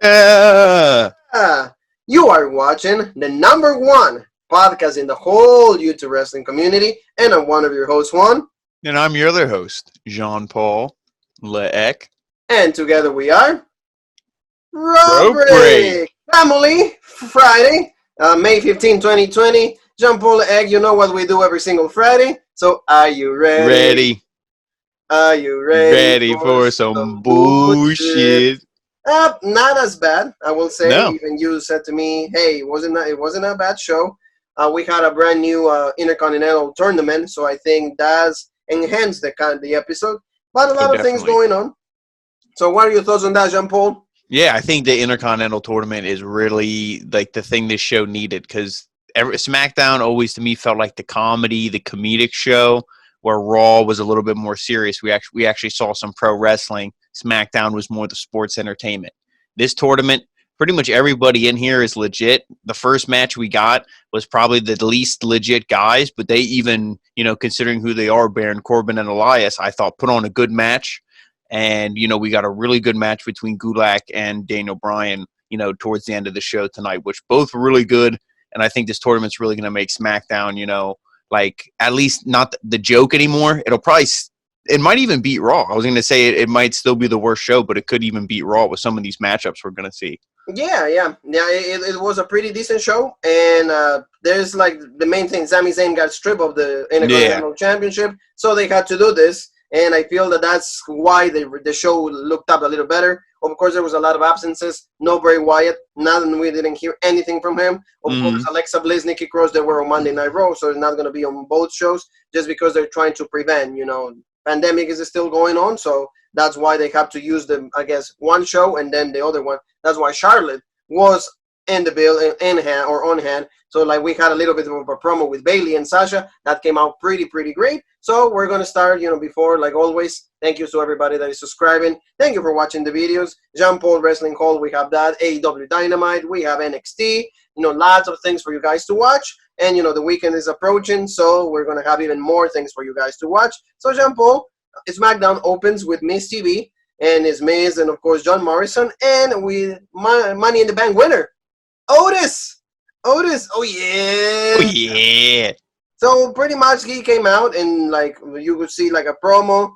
Yeah. You are watching the number one podcast in the whole YouTube wrestling community, and I'm one of your hosts, Juan. And I'm your other host, Jean-Paul Leek. And together we are Rope Break. Break Family Friday, May 15, 2020. Jean-Paul Egg, you know what we do every single Friday. So are you ready? Ready. Are you ready for some bullshit. Not as bad, I will say. No. Even you said to me, "Hey, it wasn't a bad show." We had a brand new Intercontinental tournament, so I think that's enhanced the episode. But a lot of things going on. So, what are your thoughts on that, Jean Paul? Yeah, I think the Intercontinental tournament is really like the thing this show needed because SmackDown always to me felt like the comedic show. Where Raw was a little bit more serious. We actually saw some pro wrestling. SmackDown was more the sports entertainment. This tournament, pretty much everybody in here is legit. The first match we got was probably the least legit guys, but they even, considering who they are, Baron Corbin and Elias, I thought put on a good match. And, we got a really good match between Gulak and Daniel Bryan, towards the end of the show tonight, which both were really good. And I think this tournament's really going to make SmackDown, like at least not the joke anymore. It might even beat Raw. I was going to say it might still be the worst show, but it could even beat Raw with some of these matchups we're going to see. Yeah. It was a pretty decent show, and there's like the main thing. Sami Zayn got stripped of the Intercontinental Championship, so they had to do this, and I feel that's why the show looked up a little better. Of course, there was a lot of absences. No Bray Wyatt. We didn't hear anything from him. Of course, Alexa Bliss, Nikki Cross, they were on Monday Night Raw, so it's not going to be on both shows just because they're trying to prevent, pandemic is still going on. So that's why they have to use one show and then the other one. That's why Charlotte was in the bill on hand. So like we had a little bit of a promo with Bayley and Sasha that came out pretty great. So we're gonna start, before like always. Thank you to everybody that is subscribing. Thank you for watching the videos. Jean Paul Wrestling Hall, we have that. AEW Dynamite, we have NXT. Lots of things for you guys to watch. And the weekend is approaching, so we're gonna have even more things for you guys to watch. So Jean Paul, SmackDown opens with Miz TV. And it's Miz and, of course, John Morrison. And with Money in the Bank winner, Otis. Oh, yeah. Oh, yeah. So, pretty much, he came out and, like, you could see, like, a promo.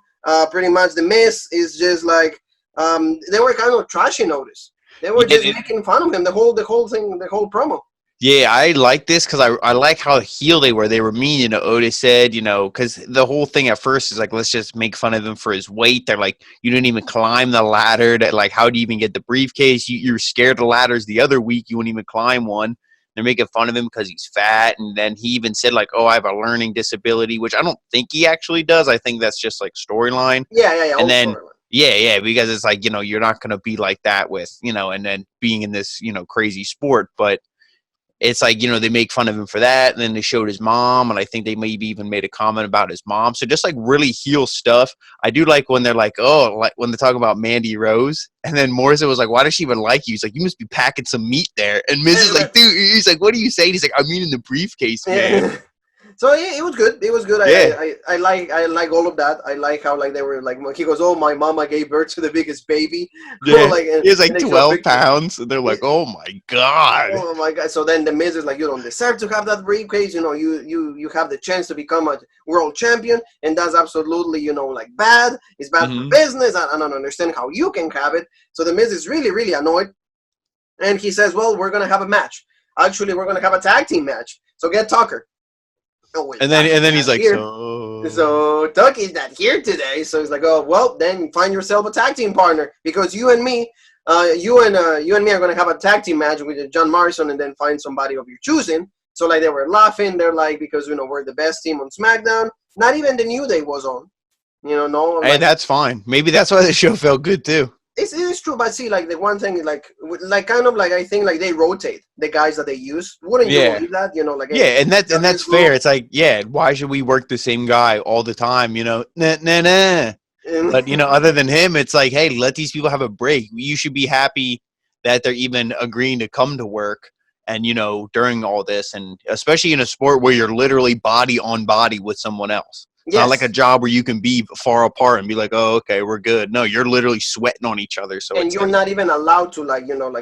Pretty much, the Miz is just, like, they were kind of trashing Otis. They were just making fun of him, the whole promo. Yeah, I like this because I like how heel they were. They were mean, Otis said, because the whole thing at first is like, let's just make fun of him for his weight. They're like, you didn't even climb the ladder. Like, how do you even get the briefcase? You were scared of ladders the other week. You wouldn't even climb one. They're making fun of him because he's fat. And then he even said, like, oh, I have a learning disability, which I don't think he actually does. I think that's just, like, storyline. Yeah. And then, yeah, because it's like, you're not going to be like that with, and then being in this, crazy sport. But it's like, they make fun of him for that. And then they showed his mom. And I think they maybe even made a comment about his mom. So just like really heel stuff. I do like when they're like, oh, like when they talk about Mandy Rose. And then Morrison was like, why does she even like you? He's like, you must be packing some meat there. And Miz is like, dude, he's like, what are you saying? He's like, I mean in the briefcase, man. So yeah, it was good. It was good. Yeah. I like all of that. I like how like they were like he goes, oh, my mama gave birth to the biggest baby. Yeah. He was like 12 pounds, and they're like, oh my god. Oh my god. So then the Miz is like, you don't deserve to have that briefcase. You have the chance to become a world champion, and that's absolutely like bad. It's bad for business. I don't understand how you can have it. So the Miz is really annoyed, and he says, well, we're gonna have a match. Actually, we're gonna have a tag team match. So get Tucker. Oh, wait, and then he's like, so Tucky's not here today. So he's like, oh, well, then find yourself a tag team partner because you and me are going to have a tag team match with John Morrison and then find somebody of your choosing. So like they were laughing. They're like, because we're the best team on SmackDown. Not even the New Day was on. No. Hey, that's fine. Maybe that's why the show felt good too. It is true, but see, like the one thing is like kind of like I think like they rotate the guys that they use. Wouldn't you believe that? Like and that's fair. It's like why should we work the same guy all the time? Nah. But other than him, it's like, hey, let these people have a break. You should be happy that they're even agreeing to come to work. And during all this, and especially in a sport where you're literally body on body with someone else. It's not like a Yes. job where you can be far apart and be like, oh, okay, we're good. No, you're literally sweating on each other. So And it's you're like, not even allowed to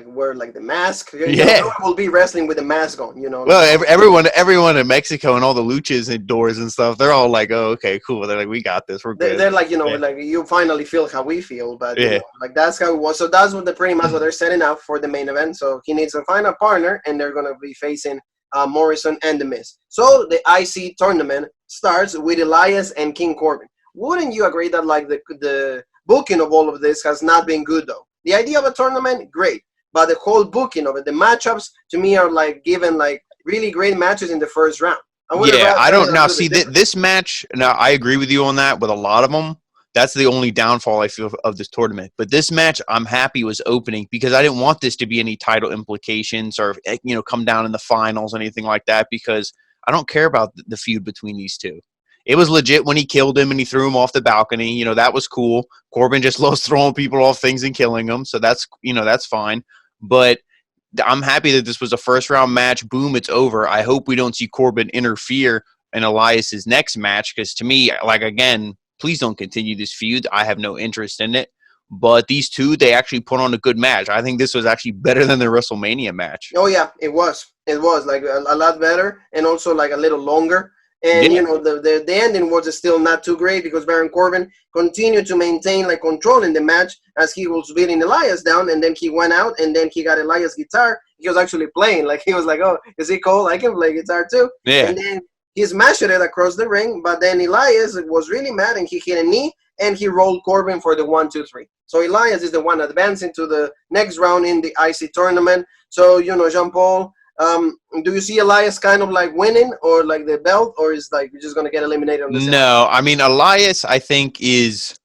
wear like the mask. No yeah. one will be wrestling with the mask on. Well, everyone in Mexico and all the luchas and doors and stuff, they're all like, oh, okay, cool. They're like, we got this. We're good. they're like Yeah. like you finally feel how we feel, but Yeah. like that's how it was. So that's what pretty much what they're setting up for the main event. So he needs to find a partner, and they're gonna be facing Morrison and The Miz. So the IC tournament starts with Elias and King Corbin. Wouldn't you agree that like the booking of all of this has not been good though? The idea of a tournament, great, but the whole booking of it, the matchups to me are like given like really great matches in the first round. Yeah, I don't now see this match. Now I agree with you on that. With a lot of them, that's the only downfall I feel of this tournament. But this match, I'm happy was opening because I didn't want this to be any title implications or come down in the finals, anything like that. Because I don't care about the feud between these two. It was legit when he killed him and he threw him off the balcony. That was cool. Corbin just loves throwing people off things and killing them, so that's fine. But I'm happy that this was a first round match. Boom, it's over. I hope we don't see Corbin interfere in Elias's next match because to me, like again, please don't continue this feud. I have no interest in it. But these two, they actually put on a good match. I think this was actually better than the WrestleMania match. Oh yeah, it was. It was like a lot better and also like a little longer. And Yeah. The ending was still not too great because Baron Corbin continued to maintain like control in the match as he was beating Elias down, and then he went out and then he got Elias' guitar. He was actually playing, like he was like, "Oh, is he cool? I can play guitar too." Yeah. And then he smashed it across the ring, but then Elias was really mad and he hit a knee and he rolled Corbin for the 1-2-3. So Elias is the one advancing to the next round in the IC tournament. So Jean Paul. Do you see Elias kind of like winning or like the belt, or is like you're just gonna get eliminated on the same? No, I mean Elias, I think is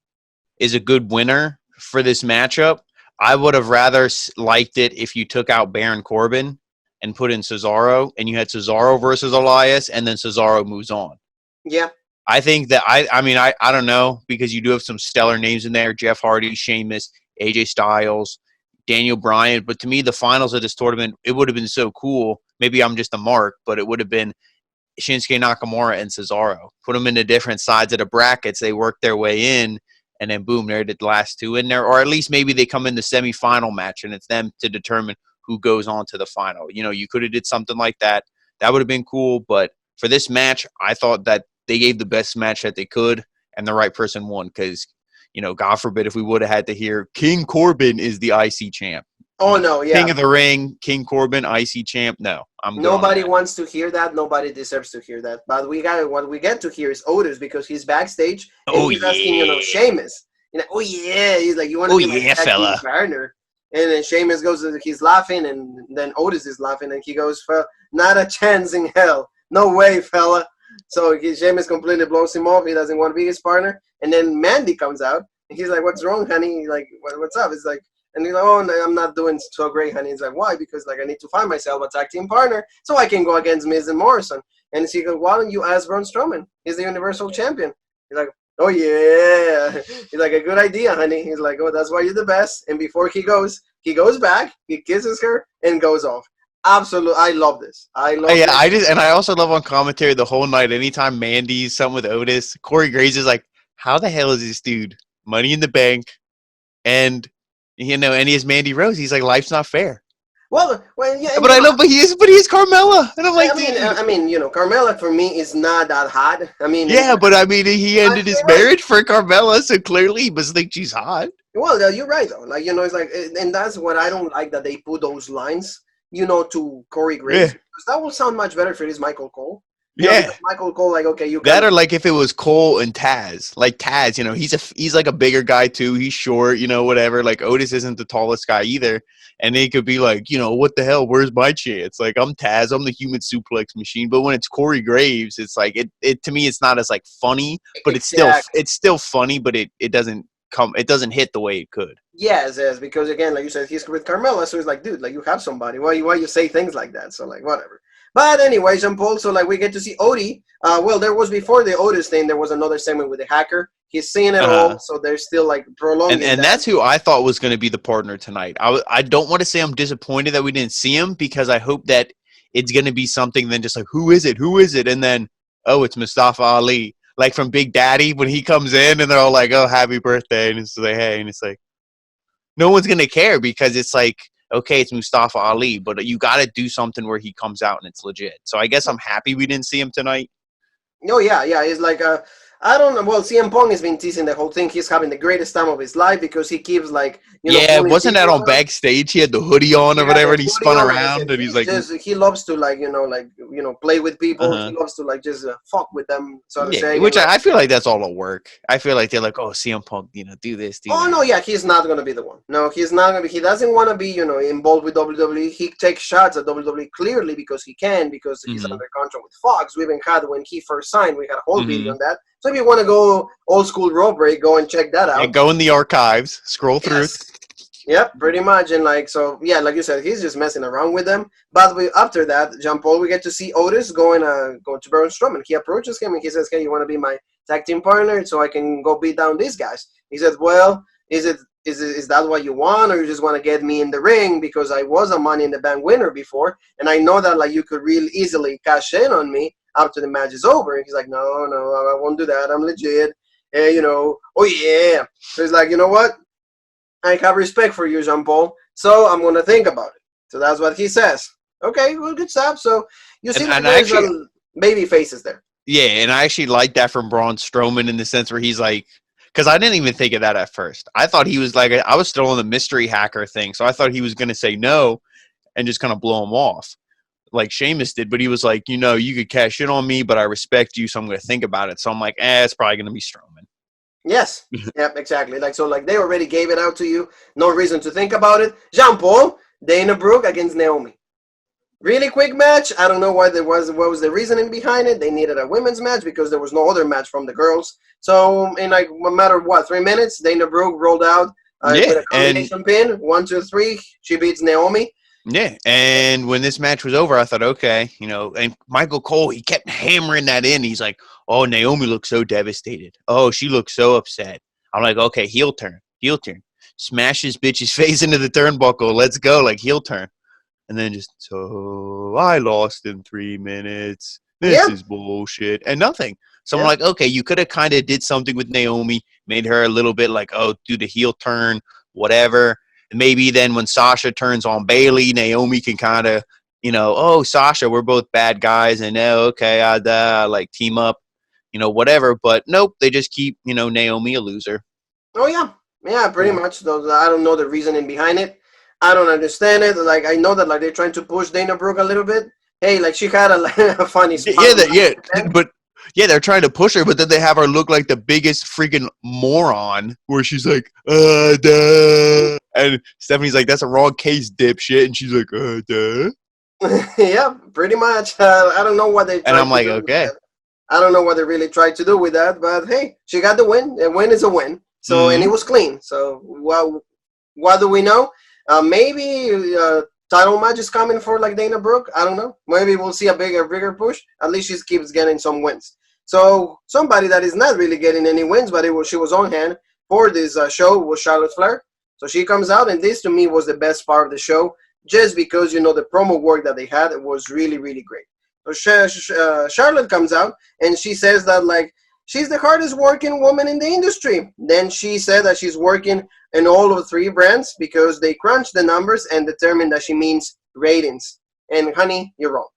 a good winner for this matchup. I would have rather liked it if you took out Baron Corbin and put in Cesaro, and you had Cesaro versus Elias, and then Cesaro moves on. Yeah. I think that I don't know because you do have some stellar names in there: Jeff Hardy, Sheamus, AJ Styles, Daniel Bryan. But to me, the finals of this tournament, it would have been so cool. Maybe I'm just a mark, but it would have been Shinsuke Nakamura and Cesaro. Put them into different sides of the brackets. They work their way in, and then boom, they're the last two in there. Or at least maybe they come in the semifinal match, and it's them to determine who goes on to the final. You could have did something like that. That would have been cool. But for this match, I thought that they gave the best match that they could, and the right person won because, God forbid if we would have had to hear King Corbin is the IC champ. Oh no, yeah. King of the Ring, King Corbin, IC champ. No, Nobody wants to hear that. Nobody deserves to hear that. But what we get to hear is Otis because he's backstage and he's asking, Sheamus. Oh yeah, he's like, you want to be my tag team partner? And then Sheamus goes, he's laughing, and then Otis is laughing, and he goes, not a chance in hell. No way, fella. So Sheamus completely blows him off. He doesn't want to be his partner. And then Mandy comes out, and he's like, what's wrong, honey? Like, what's up? It's like, and he's like, oh, no, I'm not doing so great, honey. He's like, why? Because, like, I need to find myself a tag team partner so I can go against Miz and Morrison. And she goes, why don't you ask Braun Strowman? He's the Universal Champion. He's like, oh, yeah. He's like, a good idea, honey. He's like, oh, that's why you're the best. And before he goes back, he kisses her, and goes off. Absolutely, I love this. This. I also love on commentary the whole night. Anytime Mandy's something with Otis, Corey Graves is like, how the hell is this dude? Money in the Bank, and and he has Mandy Rose. He's like, life's not fair. Well, yeah. But he is Carmella, and I'm like, Carmella for me is not that hot. Yeah, but he ended his marriage for Carmella, so clearly he must think she's hot. Well, you're right though. Like it's like, and that's what I don't like that they put those lines. To Corey Graves. Because that will sound much better if it is Michael Cole. Michael Cole, like, okay, you that or like if it was Cole and Taz. Like Taz, he's like a bigger guy too. He's short, whatever. Like Otis isn't the tallest guy either. And they could be like, what the hell? Where's my chance? Like I'm Taz, I'm the human suplex machine. But when it's Corey Graves, it's like it to me it's not as like funny, but it's still funny, but it doesn't hit the way it could. Yes, because again, like you said, he's with Carmella, so it's like, dude, like you have somebody. Why you say things like that? So like whatever. But anyway, Jean Paul, so like we get to see Otis. Well, there was before the Otis thing, there was another segment with the hacker. He's seeing it all, so they're still like prolonging. And that's who I thought was going to be the partner tonight. I don't want to say I'm disappointed that we didn't see him because I hope that it's going to be something then just like who is it, and then it's Mustafa Ali. like from Big Daddy when he comes in and they're all like, "Oh, happy birthday," and it's like, "Hey," and it's like, no one's gonna care because it's like, okay, it's Mustafa Ali, but you got to do something where he comes out and it's legit. So I guess I'm happy we didn't see him tonight. Oh yeah, yeah. It's like I don't know. Well, CM Punk has been teasing the whole thing. He's having the greatest time of his life because he keeps like Yeah, pulling wasn't that people on around. backstage? He had the hoodie on He or had whatever, the and he hoodie spun on, like I said, around, and he's like, he loves to play with people. He uh-huh. loves to like just fuck with them, so to Yeah, say. And which like, I feel like that's all at work. I feel like they're like, oh, CM Punk, do this, do oh that. no, yeah, he's not gonna be the one. No, he's not gonna be. He doesn't want to be, involved with WWE. He takes shots at WWE clearly because he can, because he's Mm-hmm. under contract with Fox. We even had when he first signed, we had a whole video Mm-hmm. on that. So if you want to go old school road break, go and check that Yeah, out. go in the archives, scroll through. Yes. Yep, pretty much. And like, so yeah, like you said, he's just messing around with them. But after that, Jean Paul, we get to see Otis going to Braun Strowman. He approaches him and he says, "Hey, you want to be my tag team partner so I can go beat down these guys?" He says, "Well, is that what you want, or you just want to get me in the ring because I was a Money in the Bank winner before, and I know that like you could real easily cash in on me after the match is over?" And he's like, "No, I won't do that. I'm legit." Oh yeah. So he's like, "You know what? I have respect for you, Jean Paul, so I'm going to think about it." So that's what he says. Okay, well, good stuff. So you see that And there's actually, baby faces there. yeah, and I actually like that from Braun Strowman in the sense where he's like, because I didn't even think of that at first. I thought he was like, I was still on the mystery hacker thing, so I thought he was going to say no and just kind of blow him off like Sheamus did. But he was like, you could cash in on me, but I respect you, so I'm going to think about it. So I'm like, it's probably going to be Strowman. Yes. Yep, exactly. Like they already gave it out to you. No reason to think about it. Jean Paul, Dana Brooke against Naomi. Really quick match. I don't know what was the reasoning behind it. They needed a women's match because there was no other match from the girls. So in like no matter what, 3 minutes, Dana Brooke rolled out with Yeah, a combination pin. 1, 2, 3. She beats Naomi. yeah, and when this match was over, I thought, okay, and Michael Cole, he kept hammering that in. He's like, oh, Naomi looks so devastated. Oh, she looks so upset. I'm like, okay, heel turn. Smash this bitch's face into the turnbuckle. Let's go, like heel turn. And then just, so I lost in 3 minutes. This Yeah. is bullshit. And nothing. So I'm Yeah. like, okay, you could have kind of did something with Naomi, made her a little bit like, oh, do the heel turn, whatever. And maybe then when Sasha turns on Bailey, Naomi can kind of, oh, Sasha, we're both bad guys. And okay, like team up, whatever. But nope, they just keep, Naomi a loser. Oh yeah. Yeah, pretty much. Though I don't know the reasoning behind it. I don't understand it. Like I know that like they're trying to push Dana Brooke a little bit. Hey, like she had a funny smile. Yeah, they're trying to push her, but then they have her look like the biggest freaking moron, where she's like, duh. And Stephanie's like, that's a wrong case, dipshit. And she's like, duh. Yeah, pretty much. I don't know what they And tried I'm to like, do. okay. I don't know what they really tried to do with that, but hey, she got the win. A win is a win. So, and it was clean. So, what do we know? Maybe title match is coming for like Dana Brooke. I don't know. Maybe we'll see a bigger push. At least she keeps getting some wins. So, somebody that is not really getting any wins, but she was on hand for this show was Charlotte Flair. So she comes out, and this to me was the best part of the show, just because the promo work that they had was really, really great. So Charlotte comes out and she says that like she's the hardest working woman in the industry. Then she said that she's working in all of 3 brands because they crunched the numbers and determined that she means ratings. And honey, you're wrong.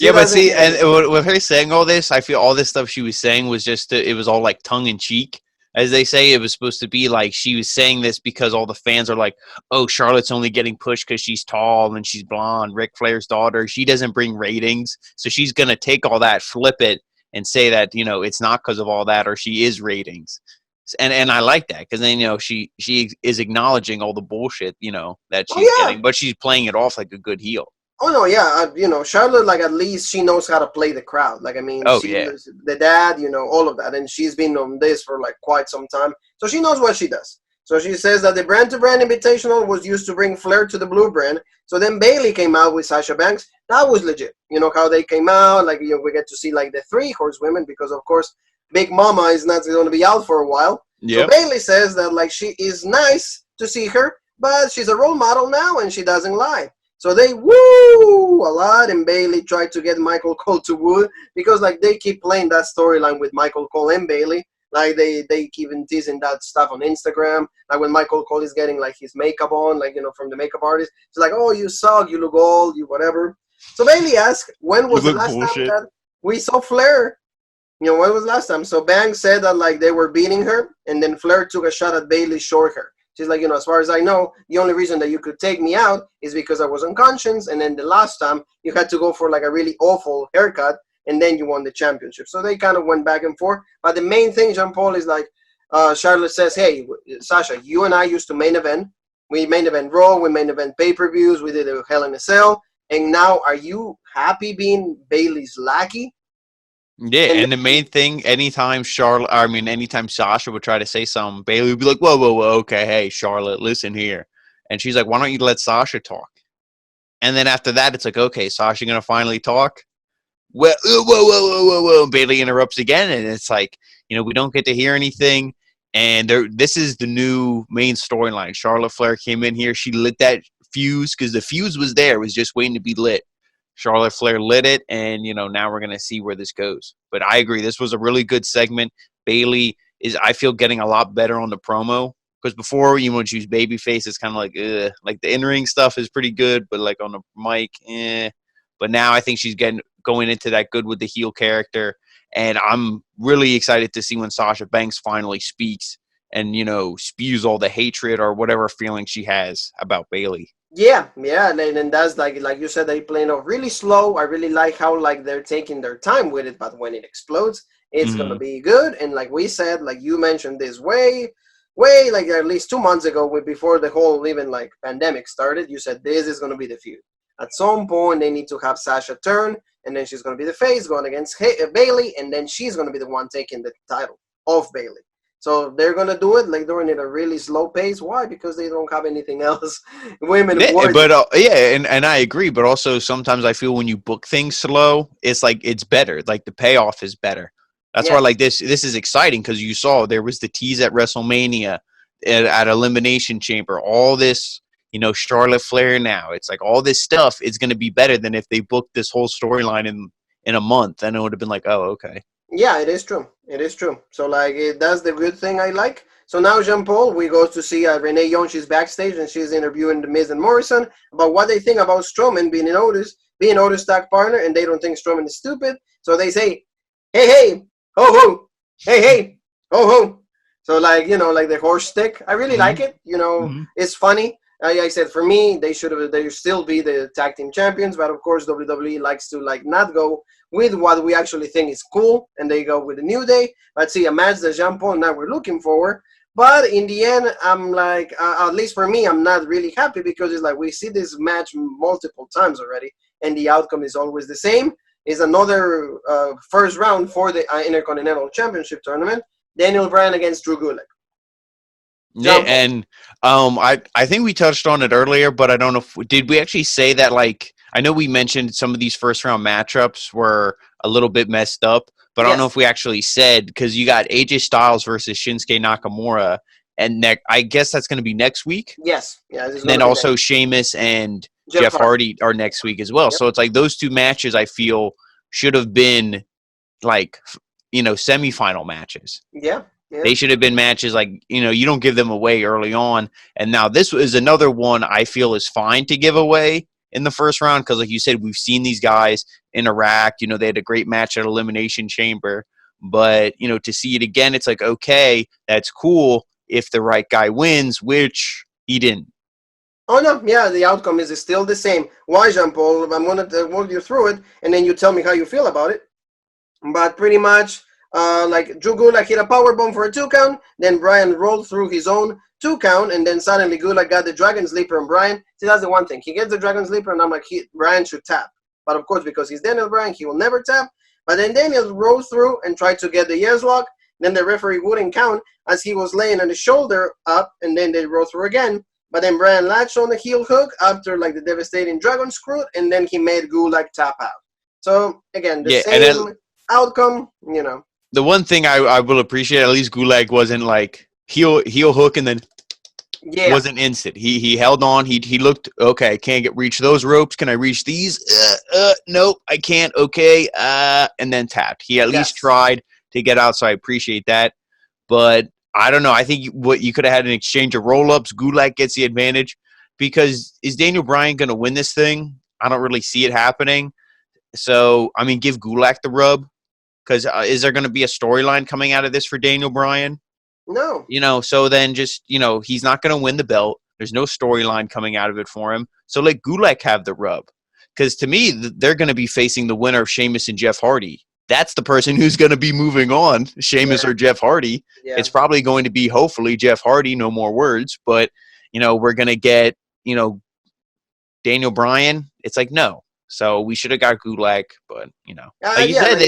Yeah, but see, and with her saying all this, I feel all this stuff she was saying was just, it was all like tongue in cheek. As they say, it was supposed to be like she was saying this because all the fans are like, oh, Charlotte's only getting pushed because she's tall and she's blonde, Ric Flair's daughter. She doesn't bring ratings. So she's going to take all that, flip it, and say that, it's not because of all that, or she is ratings. And I like that because then, she is acknowledging all the bullshit, that she's getting, but she's playing it off like a good heel. Oh no, yeah, Charlotte, like at least she knows how to play the crowd. Like I mean, she's the dad, all of that, and she's been on this for like quite some time, so she knows what she does. So she says that the brand-to-brand invitational was used to bring Flair to the blue brand. So then Bailey came out with Sasha Banks. That was legit. How they came out, like we get to see like the 3 horsewomen because of course Big Mama is not going to be out for a while. Yep. So Bailey says that like she is nice to see her, but she's a role model now and she doesn't lie. So they woo a lot, and Bailey tried to get Michael Cole to woo because like they keep playing that storyline with Michael Cole and Bailey. Like they keep even teasing that stuff on Instagram. Like when Michael Cole is getting like his makeup on, like from the makeup artist, it's like, oh, you suck, you look old, you whatever. So Bailey asked, when was the last time that we saw Flair? When was the last time? So Bang said that like they were beating her, and then Flair took a shot at Bailey's short hair. She's like, as far as I know, the only reason that you could take me out is because I was unconscious, and then the last time you had to go for like a really awful haircut, and then you won the championship. So they kind of went back and forth. But the main thing, Jean-Paul, is like Charlotte says, hey, Sasha, you and I used to main event. We main event Raw, we main event pay-per-views, we did a Hell in a Cell, and now are you happy being Bailey's lackey? Yeah, and the main thing, anytime Sasha would try to say something, Bailey would be like, whoa, okay, hey, Charlotte, listen here. And she's like, why don't you let Sasha talk? And then after that, it's like, okay, Sasha going to finally talk? Well, whoa. Bailey interrupts again, and it's like, we don't get to hear anything. And this is the new main storyline. Charlotte Flair came in here. She lit that fuse because the fuse was there. It was just waiting to be lit. Charlotte Flair lit it, and, now we're going to see where this goes. But I agree. This was a really good segment. Bailey is, I feel, getting a lot better on the promo. Because before, when she was babyface, it's kind of like, ugh. Like, the in-ring stuff is pretty good, but, like, on the mic, eh. But now I think she's going into that good with the heel character. And I'm really excited to see when Sasha Banks finally speaks and, spews all the hatred or whatever feeling she has about Bailey. Yeah, and that's like you said, they playing off really slow. I really like how like they're taking their time with it, but when it explodes, it's gonna be good. And like we said, like you mentioned this way like at least 2 months ago, before the whole even like pandemic started, you said this is gonna be the feud. At some point, they need to have Sasha turn, and then she's gonna be the face going against Bailey, and then she's gonna be the one taking the title off Bailey. So they're gonna do it like doing it at a really slow pace. Why? Because they don't have anything else. Women, but and I agree. But also sometimes I feel when you book things slow, it's like it's better. Like the payoff is better. That's why like this is exciting because you saw there was the tease at WrestleMania, at Elimination Chamber. All this, Charlotte Flair now. It's like all this stuff is going to be better than if they booked this whole storyline in a month. And it would have been like, oh, okay. Yeah, it is true. It is true. So, like, that's the good thing I like. So now, Jean-Paul, we go to see Renee Young. She's backstage, and she's interviewing The Miz and Morrison about what they think about Strowman being Otis tag partner, and they don't think Strowman is stupid. So they say, hey, ho, hey, ho. So, like, like the horse stick. I really like it. It's funny. I said, for me, they should still be the tag team champions, but of course WWE likes to like not go with what we actually think is cool, and they go with the New Day. Let's see a match that Jean-Paul and I were looking for, but in the end, I'm like, at least for me, I'm not really happy because it's like we see this match multiple times already, and the outcome is always the same. It's another first round for the Intercontinental Championship tournament. Daniel Bryan against Drew Gulak. Yeah, and I think we touched on it earlier, but I don't know did we actually say that, like, I know we mentioned some of these first round matchups were a little bit messed up, but I don't know if we actually said, because you got AJ Styles versus Shinsuke Nakamura, and I guess that's going to be next week. Yes. Yeah. And then also Sheamus and Jeff Hardy are next week as well. Yep. So it's like those two matches I feel should have been like, semifinal matches. Yeah. Yeah. They should have been matches like, you don't give them away early on. And now this is another one I feel is fine to give away in the first round because, like you said, we've seen these guys interact. They had a great match at Elimination Chamber. But, to see it again, it's like, okay, that's cool if the right guy wins, which he didn't. Oh, no, yeah, the outcome is still the same. Why, Jean-Paul? I'm going to walk you through it, and then you tell me how you feel about it. But pretty much, like Drew Gulak hit a powerbomb for a 2 count, then Bryan rolled through his own 2 count, and then suddenly Gulak got the Dragon Sleeper on Bryan. See, that's the one thing. He gets the Dragon Sleeper, and I'm like, Bryan should tap. But of course, because he's Daniel Bryan, he will never tap. But then Daniel rolled through and tried to get the yes lock. Then the referee wouldn't count as he was laying on the shoulder up, and then they rolled through again. But then Bryan latched on the heel hook after like the devastating Dragon Screw, and then he made Gulak tap out. So again, the same outcome, The one thing I will appreciate, at least Gulak wasn't like heel hook and then Yeah. Wasn't instant. He held on. He looked, okay, I can't reach those ropes. Can I reach these? Nope, I can't. Okay. And then tapped. He at least Yes. tried to get out, so I appreciate that. But I don't know. I think what you could have had an exchange of roll-ups. Gulak gets the advantage because is Daniel Bryan going to win this thing? I don't really see it happening. So, I mean, give Gulak the rub because is there going to be a storyline coming out of this for Daniel Bryan? No. So then just, he's not going to win the belt. There's no storyline coming out of it for him. So let Gulak have the rub. Because to me, they're going to be facing the winner of Sheamus and Jeff Hardy. That's the person who's going to be moving on, Sheamus or Jeff Hardy. Yeah. It's probably going to be, hopefully, Jeff Hardy, no more words. But, we're going to get, Daniel Bryan. It's like, no. So we should have got Gulak, but, like you said,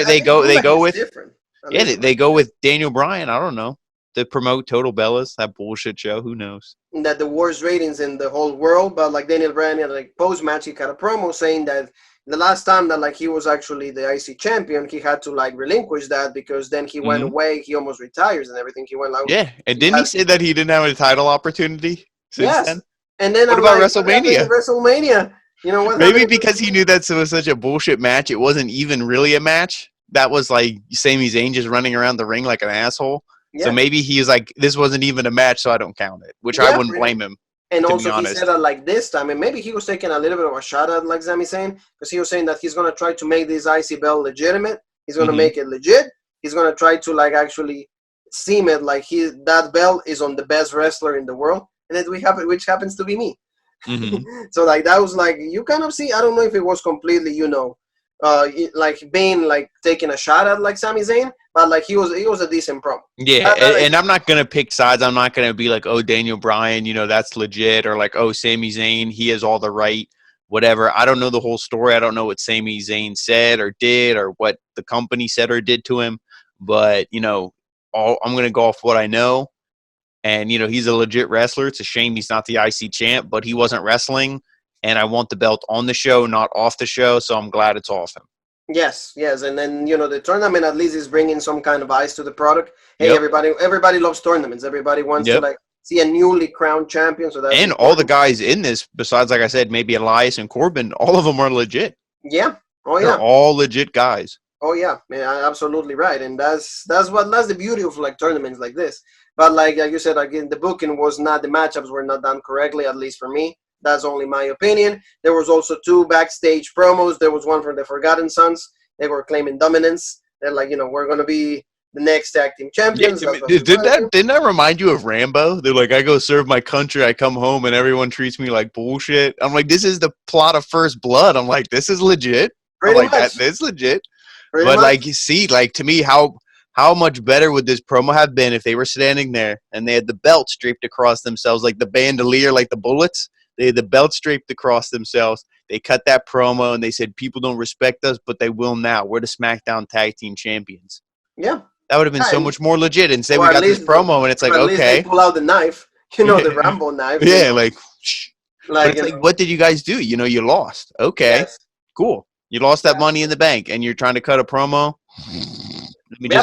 they go with different. They go with Daniel Bryan. I don't know. To promote Total Bellas, that bullshit show. Who knows? That the worst ratings in the whole world, but like Daniel Bryan had like post-match, he got a promo saying that the last time that like he was actually the IC champion, he had to like relinquish that because then he went away, he almost retires and everything. He went like and didn't he say that he didn't have a title opportunity since then? And then what about WrestleMania? WrestleMania, what? Maybe because he knew that it was such a bullshit match, it wasn't even really a match. That was like Sami Zayn just running around the ring like an asshole. Yeah. So maybe he was like, this wasn't even a match, so I don't count it, which I wouldn't blame him. And also he said that like this time, and maybe he was taking a little bit of a shot at like Sami Zayn, because he was saying that he's going to try to make this IC belt legitimate. He's going to make it legit. He's going to try to like actually seem it like that belt is on the best wrestler in the world, and then which happens to be me. So like that was like, you kind of see, I don't know if it was completely, like being like taking a shot at like Sami Zayn, but like he was a decent promo. Yeah, and I'm not gonna pick sides. I'm not gonna be like, oh, Daniel Bryan, that's legit, or like, oh, Sami Zayn, he has all the right, whatever. I don't know the whole story. I don't know what Sami Zayn said or did, or what the company said or did to him. But I'm gonna go off what I know. And he's a legit wrestler. It's a shame he's not the IC champ, but he wasn't wrestling. And I want the belt on the show, not off the show. So I'm glad it's off him. Yes. And then, the tournament at least is bringing some kind of eyes to the product. Hey, everybody loves tournaments. Everybody wants to like see a newly crowned champion. So that's important. All the guys in this, besides, like I said, maybe Elias and Corbin, all of them are legit. Yeah. Oh, yeah. They're all legit guys. Oh, yeah. Absolutely right. And that's the beauty of like tournaments like this. But like you said, again, the booking was not, the matchups were not done correctly, at least for me. That's only my opinion. There was also 2 backstage promos. There was one from the Forgotten Sons. They were claiming dominance. They're like, we're going to be the next tag team champions. Yeah, didn't that remind you of Rambo? They're like, I go serve my country, I come home, and everyone treats me like bullshit. I'm like, this is the plot of First Blood. I'm like, this is legit. Pretty much. That is legit. Pretty but much. like, you see, like, to me, how much better would this promo have been if they were standing there and they had the belt draped across themselves, like the bandolier, like the bullets? They had the belt draped across themselves. They cut that promo and they said, people don't respect us, but they will now. We're the SmackDown Tag Team Champions. Yeah. That would have been so much more legit. Instead, we got this promo and it's like, at least they pull out the knife, the Rambo knife. Yeah, like, but it's like, what did you guys do? You lost. Okay, cool. You lost that Money in the Bank and you're trying to cut a promo.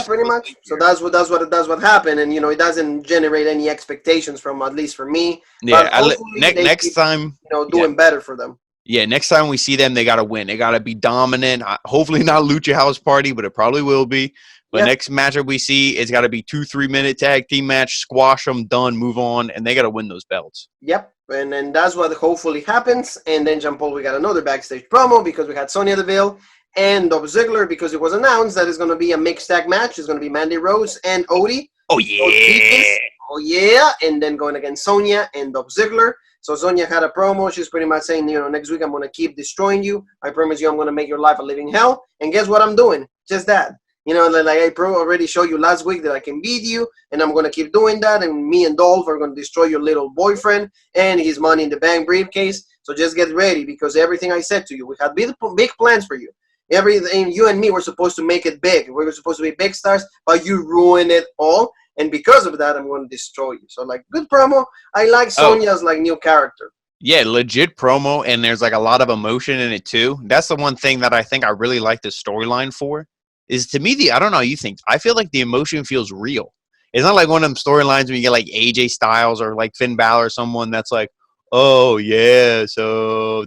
Pretty much. So that's what happened, and it doesn't generate any expectations from, at least for me. Yeah, next time, doing better for them. Yeah, next time we see them, they got to win. They got to be dominant. Hopefully not Lucha House Party, but it probably will be. But next matchup we see, it's got to be 2 3-minute tag team match. Squash them, done, move on, and they got to win those belts. Yep, and then that's what hopefully happens. And then Jean Paul, we got another backstage promo because we had Sonya Deville and Dolph Ziggler, because it was announced that it's going to be a mixed tag match. It's going to be Mandy Rose and Otis. Oh, yeah. Oh, yeah. And then going against Sonya and Dolph Ziggler. So Sonya had a promo. She's pretty much saying, next week I'm going to keep destroying you. I promise you I'm going to make your life a living hell. And guess what I'm doing? Just that. Like I already showed you last week that I can beat you, and I'm going to keep doing that. And me and Dolph are going to destroy your little boyfriend and his Money in the Bank briefcase. So just get ready, because everything I said to you, we had big plans for you. Everything, you and me were supposed to make it big. We were supposed to be big stars, but you ruined it all. And because of that, I'm going to destroy you. So, like, good promo. I like Sonya's, new character. Yeah, legit promo, and there's, a lot of emotion in it, too. That's the one thing that I think I really like the storyline for, is, to me, I don't know how you think. I feel like the emotion feels real. It's not like one of them storylines where you get like AJ Styles or like Finn Balor or someone that's like, oh yeah, so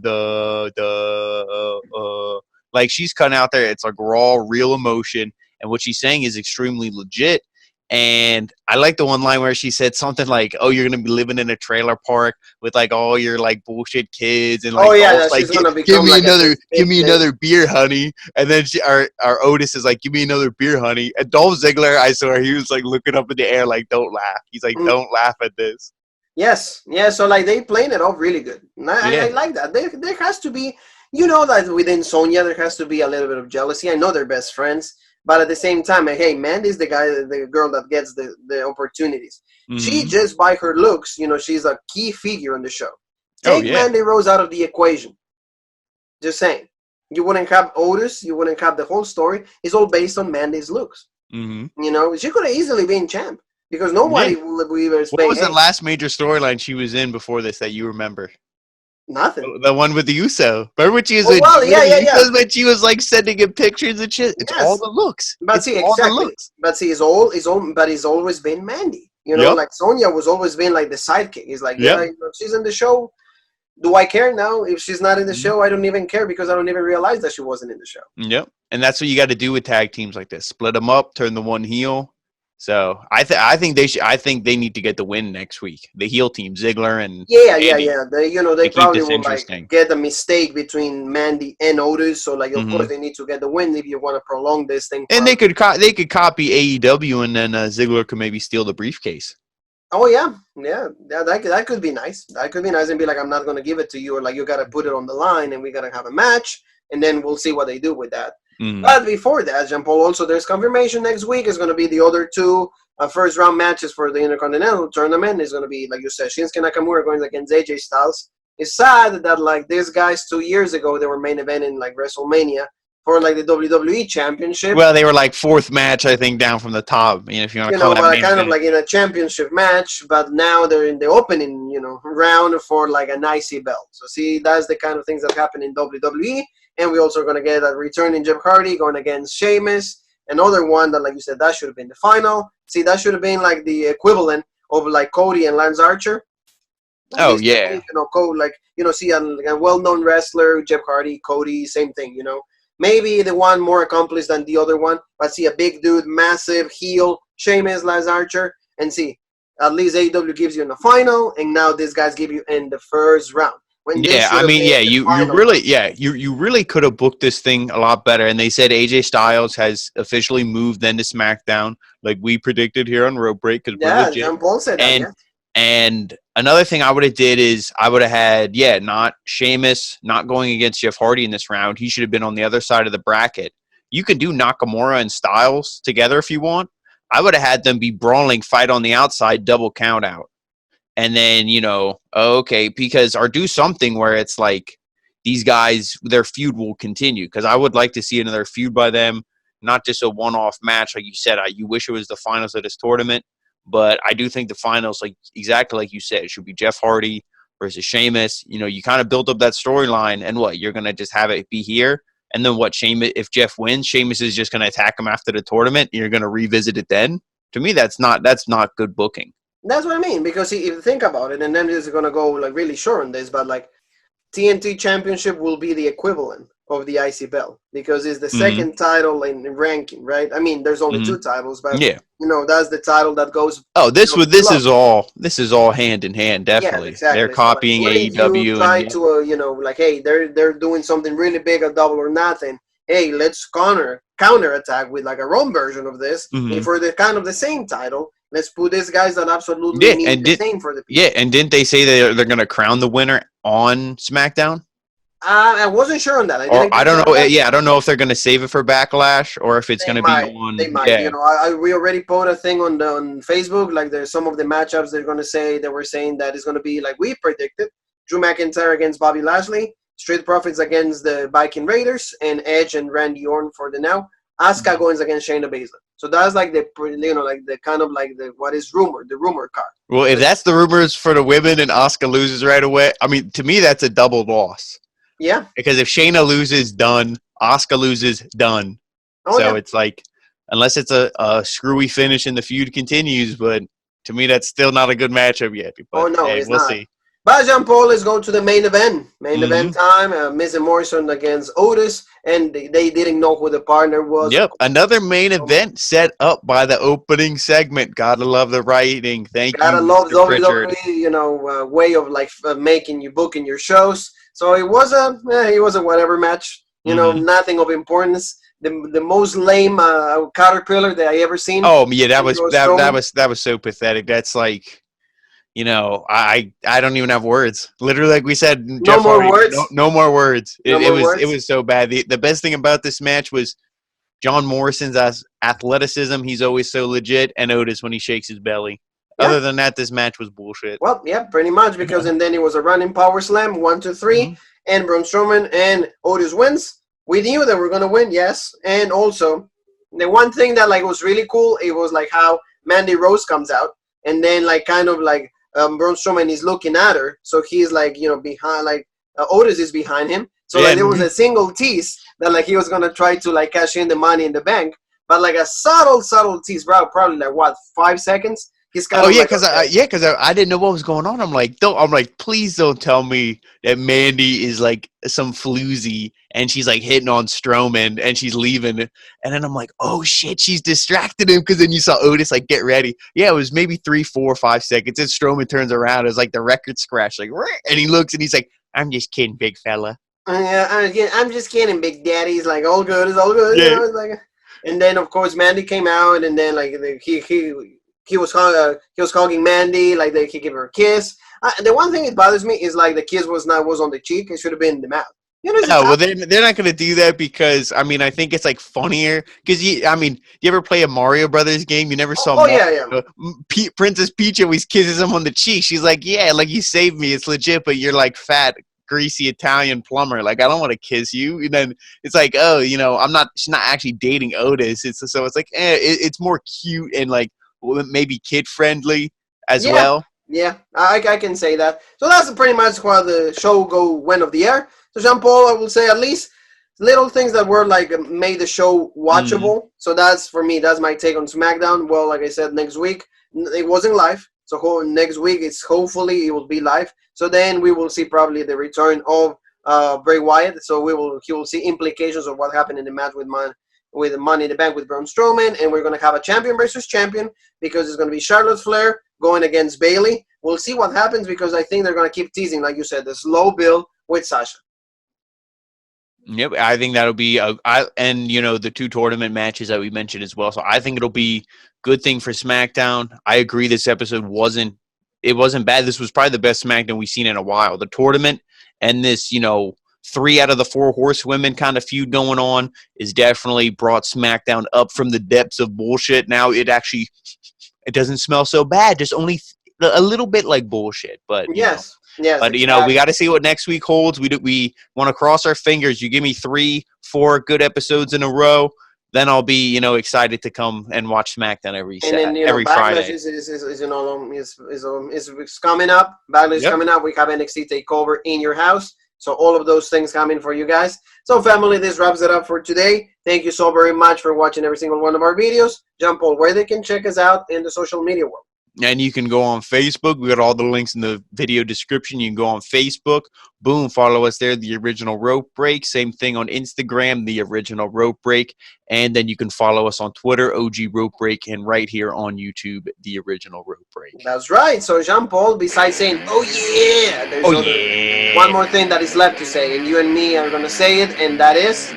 like she's cutting out there. It's like raw, real emotion, and what she's saying is extremely legit. And I like the one line where she said something like, "Oh, you're gonna be living in a trailer park with like all your like bullshit kids and like Oh yeah, dolls. Like, she's gonna give become me like another, this give big me thing. another beer, honey." And then our Otis is like, "Give me another beer, honey." And Dolph Ziggler, I saw he was like looking up in the air, like, "Don't laugh." He's like, Mm. "Don't laugh at this." Yes, yeah. So like they playing it off really good. And I Yeah. like that. There has to be, you know, that within Sonya there has to be a little bit of jealousy. I know they're best friends, but at the same time, hey, Mandy's the girl that gets the opportunities. She Mm-hmm. just by her looks, you know, she's a key figure on the show. Oh Take yeah. Mandy Rose out of the equation. Just saying, you wouldn't have Otis. You wouldn't have the whole story. It's all based on Mandy's looks. Mm-hmm. You know, she could have easily been champ because Yeah. nobody will ever What say, was the hey, last major storyline she was in before this that you remember? nothing. The one with the Uso. Remember when she was Oh with well, yeah, the yeah, yeah. Usos when she was like sending him pictures and shit? It's all Yes, the looks. but It's see, all the exactly. looks. But see, but it's always been Mandy. You know, Yep. like Sonya was always been like the sidekick. It's like, Yep. yeah, you know, she's in the show. Do I care now? If she's not in the show, I don't even care because I don't even realize that she wasn't in the show. Yep. And that's what you got to do with tag teams like this. Split them up, turn the one heel. So I think they should. I think they need to get the win next week. The heel team, Ziggler and Yeah, yeah, Mandy, yeah. They, you know, they to keep probably this will like interesting. get a mistake between Mandy and Otis. So, like, of Mm-hmm. course, they need to get the win if you want to prolong this thing. And For they could copy AEW, and then Ziggler could maybe steal the briefcase. oh yeah, yeah, yeah. That could be nice. That could be nice and be like, I'm not gonna give it to you, or like you gotta put it on the line, and we gotta have a match, and then we'll see what they do with that. Mm-hmm. But before that, Jean Paul, also there's confirmation next week is gonna be the other two first round matches for the Intercontinental Tournament. Is gonna be like you said, Shinsuke Nakamura going against AJ Styles. It's sad that like these guys 2 years ago they were main eventing like WrestleMania for like the WWE Championship. Well, they were like fourth match, I think, down from the top. You know, if you want You to call know, that but main kind of event. like in a championship match, but now they're in the opening, you know, round for like an IC belt. So see, that's the kind of things that happen in WWE. And we're also going to get a returning Jeff Hardy going against Sheamus. Another one that, like you said, that should have been the final. See, that should have been like the equivalent of like Cody and Lance Archer. Like Oh these two, yeah. you know, Cody, like, you know, see a well-known wrestler, Jeff Hardy, Cody, same thing, you know. Maybe the one more accomplished than the other one, but see a big dude, massive heel, Sheamus, Lance Archer, and see, at least AEW gives you in the final, and now these guys give you in the first round. When this Yeah, should I have mean, been yeah, the you final really, round. yeah, you really could have booked this thing a lot better. And they said AJ Styles has officially moved then to SmackDown, like we predicted here on Road Break, because we're Yeah, legit. Jean Paul said that, And yeah. and another thing I would have did is I would have had, yeah, not Sheamus not going against Jeff Hardy in this round. He should have been on the other side of the bracket. You can do Nakamura and Styles together if you want. I would have had them be brawling, fight on the outside, double count out. And then, you know, okay, because or do something where it's like these guys, their feud will continue. Because I would like to see another feud by them, not just a one-off match, like you said. You wish it was the finals of this tournament, but I do think the finals, like exactly like you said, it should be Jeff Hardy versus Sheamus. You know, you kind of built up that storyline, and what you're gonna just have it be here, and then what? Sheamus, if Jeff wins, Sheamus is just gonna attack him after the tournament. And you're gonna revisit it then. To me, that's not good booking. That's what I mean, because if you think about it, and then this is going to go like really short on this, but like TNT Championship will be the equivalent of the IC belt because it's the Mm-hmm. second title in ranking, right? I mean, there's only Mm-hmm. two titles, but Yeah. you know that's the title that goes. Oh, You know, this is all hand in hand. yeah, Definitely, they're exactly. So like, copying what if you AEW, and try yeah, to, you know, like, hey, they're doing something really big at Double or Nothing. Hey, let's counter attack with like a Rome version of this. mm-hmm. And for the kind of the same title, let's put these guys that absolutely Yeah, mean the same for the people. yeah, and didn't they say they're going to crown the winner on SmackDown? I wasn't sure on that. I Or didn't I don't confirm know. that. Yeah, I don't know if they're going to save it for Backlash or if it's going to be They on. might. Yeah. You know, we already put a thing on Facebook. Like there's some of the matchups they're going to say they were saying that it's going to be like we predicted: Drew McIntyre against Bobby Lashley, Street Profits against the Viking Raiders, and Edge and Randy Orton for the now. Asuka going against Shayna Baszler. So that's like the, you know, like the kind of like the what is rumored, the rumor card. Well, if that's the rumors for the women and Asuka loses right away, I mean, to me that's a double loss. Yeah. Because if Shayna loses, done. Asuka loses, done. Oh So yeah. it's like, unless it's a screwy finish and the feud continues. But to me, that's still not a good matchup yet. Oh But no, hey, it's we'll not. see. But Jean Paul is going to the main event. Main Mm-hmm. event time. Miz and Morrison against Otis, and they didn't know who the partner was. Yep, another main event set up by the opening segment. Gotta love the writing. Thank Gotta you, love Mr. Pritchard. WWE, way of like making you booking your shows. So it was a whatever match. Mm-hmm. Nothing of importance. The most lame caterpillar that I ever seen. Oh yeah, that was Strowman. that was so pathetic. That's like, I don't even have words. Literally, like we said, No Jeff more Hardy, no, words. no more words. No It more was words. so bad. The best thing about this match was John Morrison's athleticism. He's always so legit, and Otis when he shakes his belly. Yeah. Other than that, this match was bullshit. Well, yeah, pretty much because and then it was a running power slam, 1, 2, 3, Mm-hmm. and Braun Strowman and Otis wins. We knew that we're gonna win, yes, and also the one thing that like was really cool, it was like how Mandy Rose comes out, and then like kind of like Braun Strowman is looking at her, so he's like behind, like Otis is behind him, so like there was a single tease that like he was gonna try to like cash in the Money in the Bank, but like a subtle tease, bro, probably like what 5 seconds. He's kind of like Because I didn't know what was going on. I'm like, please don't tell me that Mandy is like some floozy and she's like hitting on Strowman and she's leaving. And then I'm like, oh shit, she's distracted him because then you saw Otis like get ready. Yeah, it was maybe 3, 4, 5 seconds. And Strowman turns around, it's like the record scratch, like, and he looks and he's like, I'm just kidding, big fella. I'm just kidding, Big Daddy. He's like, all good, it's all good. Yeah. It's like, and then of course Mandy came out, and then like he was hugging Mandy, like he gave her a kiss. The one thing that bothers me is like the kiss was on the cheek; it should have been in the mouth. Well, they're not going to do that because I think it's like funnier because you ever play a Mario Brothers game? You never saw Mario. Yeah. Princess Peach always kisses him on the cheek. She's like, yeah, like you saved me. It's legit, but you're like fat, greasy Italian plumber. Like I don't want to kiss you. And then it's like, oh, she's not actually dating Otis. It's like, it's more cute and like maybe kid friendly as well. Yeah, I can say that. So that's pretty much how the show went off the air. So Jean Paul, I will say at least little things that were like made the show watchable. Mm-hmm. So that's for me. That's my take on SmackDown. Well, like I said, next week it wasn't live. So next week hopefully it will be live. So then we will see probably the return of Bray Wyatt. So he will see implications of what happened in the match with Money in the Bank with Braun Strowman, and we're going to have a champion versus champion because it's going to be Charlotte Flair going against Bayley. We'll see what happens because I think they're going to keep teasing, like you said, the slow build with Sasha. Yep, I think that'll be the 2 tournament matches that we mentioned as well. So I think it'll be good thing for SmackDown. I agree this episode wasn't bad. This was probably the best SmackDown we've seen in a while. The tournament and this, 3 out of the 4 horsewomen kind of feud going on is definitely brought SmackDown up from the depths of bullshit. Now it doesn't smell so bad, just only a little bit like bullshit. But yes, but exactly. We got to see what next week holds. We want to cross our fingers. You give me 3, 4 good episodes in a row, then I'll be excited to come and watch SmackDown every Friday. Is coming up. Backlash is coming up. We have NXT Takeover in your house. So all of those things coming for you guys. So family, this wraps it up for today. Thank you so very much for watching every single one of our videos. Jean Paul, where they can check us out in the social media world. And you can go on Facebook. We got all the links in the video description. You can go on Facebook. Boom, follow us there, The Original Rope Break. Same thing on Instagram, The Original Rope Break. And then you can follow us on Twitter, OG Rope Break, and right here on YouTube, The Original Rope Break. That's right. So Jean Paul, besides saying, oh yeah, there's one more thing that is left to say. And you and me are going to say it, and that is...